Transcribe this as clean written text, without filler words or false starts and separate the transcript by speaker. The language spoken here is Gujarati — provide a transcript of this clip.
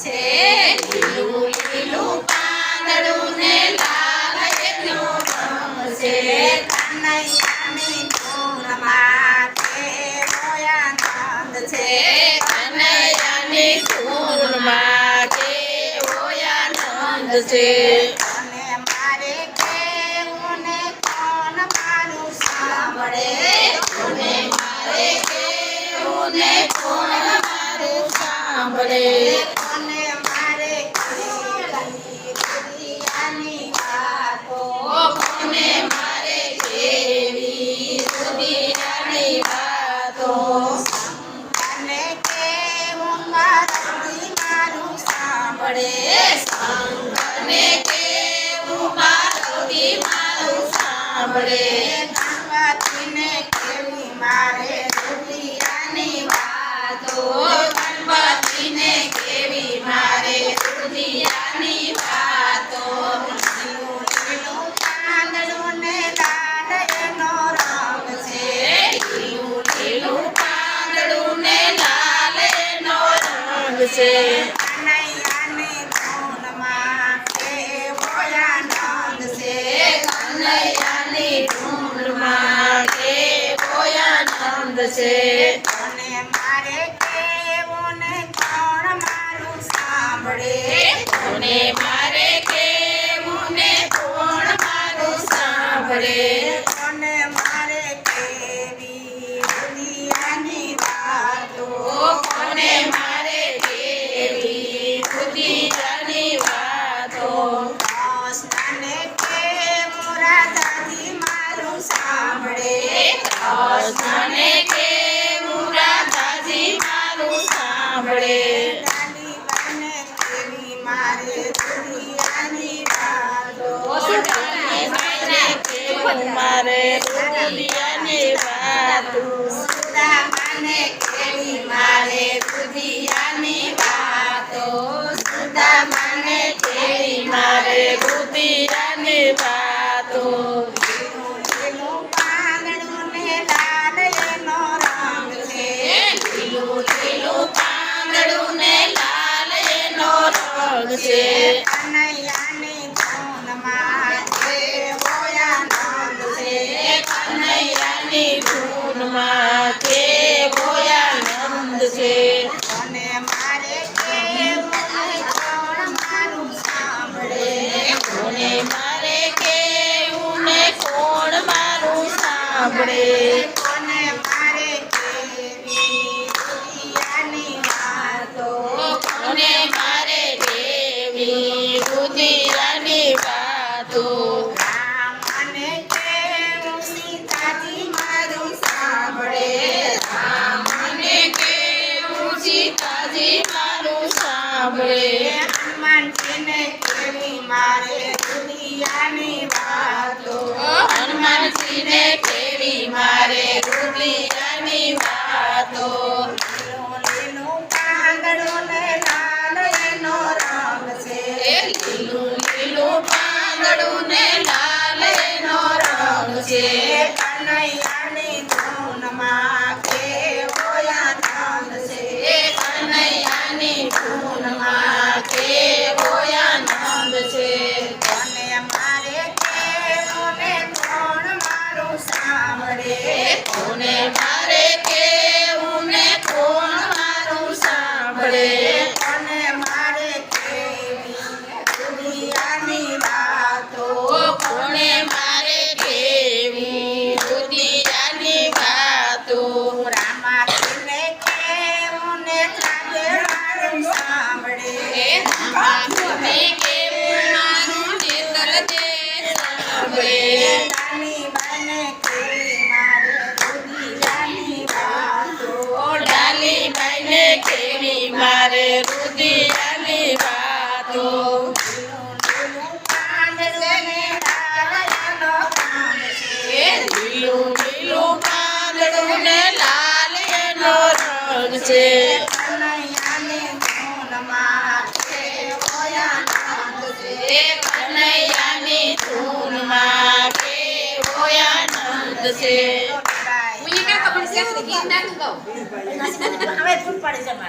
Speaker 1: છે લીલું લીલું પાંદડું ને લાલ એનો રંગ છે કનૈયાની ધૂનમાં કેવો આનંદ છે કનૈયાની ધૂનમાં કેવો આનંદ છે અને મારે કેવું ને કોણ મારું સાંભળે અને મારે કેવું ને કોણ મારું સાંભળે અને મારે કેવી દુનિયાની વાતો અને મારે કેવી દુનિયાની વાતો અને કેવું મારું સાંભળે અને કેવું મારું સાંભળે ગણપતિને કેવી મારે દુનિયાની વાતો ગણપતિને કેવી મારે દુનિયાની વાતો લીલું લીલું પાંદડું ને લાલ એનો રંગ છે લીલું લીલું પાંદડું ને લાલ એનો રંગ છે કનૈયાની ધૂનમાં કેવો આનંદ છે કનૈયાની ધૂનમાં કેવો આનંદ છે અને મારે કેવું ને કોણ મારું સાંભળે અને મારે કેવું ને કોણ મારું સાંભળે અને મારે કેવી દુનિયાની વાતો અને મારે કેવી દુનિયાની વાતો કૃષ્ણને કેવું રાધાજી મારું સાંભળે કૃષ્ણને કેવું રાધાજી મારું સાંભળે ડાલીબાઈને કેવી મારે દુનિયાની વાતો ડાલીબાઈને કેવું મારે દુનિયાની વાતો સુદામાને કેવી મારે દુનિયાની વાતો સુદામાને કેવી મારે દુનિયાની વાતો લીલું લીલું પાંદડું ને લાલ એનો રંગ છે લીલું લીલું પાંદડું ને લાલ એનો રંગ છે કનૈયાની ધૂનમાં કેવો આનંદ છે કનૈયાની ધૂનમાં કેવો આનંદ છે અને મારે કેવું ને કોણ મારું સાંભળે અને મારે કેવું ને કોણ મારું સાંભળે અને મારે કેવી દુનિયાની વાતો અને મારે કેવી દુનિયાની વાતો રામ મને કેવું સીતાજી મારું સાંભળે રામ મને કેવું સીતાજી મારું સાંભળે હનુમાનજીને કેવી મારે દુનિયાની વાતો હનુમાનજીને કેવી મારે દુનિયાની વાતો લીલું લીલું પાંદડું ને લાલ એનો રંગ છે લીલું લીલું પાંદડું ને લાલ એનો રંગ છે કનૈયાની ધૂનમાં કેવો આનંદ છે કનૈયાની ધૂનમાં કેવો આનંદ છે અને મારે કેવું ને કોણ મારું સાંભળે અને મારે કેવું ને કોણ મારું સાંભળે અને મારે કેવી દુનિયાની વાતો અને મારે કેવી દુનિયાની વાતો રામાજીને કેવું ને લાગે મારું સાંભળે રામાજીને કેવું મારું નેતલ દે સાંભળે ડાલીબાઈને કેવી મારે દુનિયાની વાતો ડાલીબાઈને કેવી મારે દુનિયાની વાતો લીલું લીલું પાંદડું ને લાલ એનો રંગ છે લીલું લીલું પાંદડું ને લાલ એનો રંગ છે કનૈયાની ધૂનમાં કેવો આનંદ છે કનૈયાની ધૂનમાં કેવો આનંદ છે. Punya kan kapan siap gini dan kau. Awet pun pada zaman.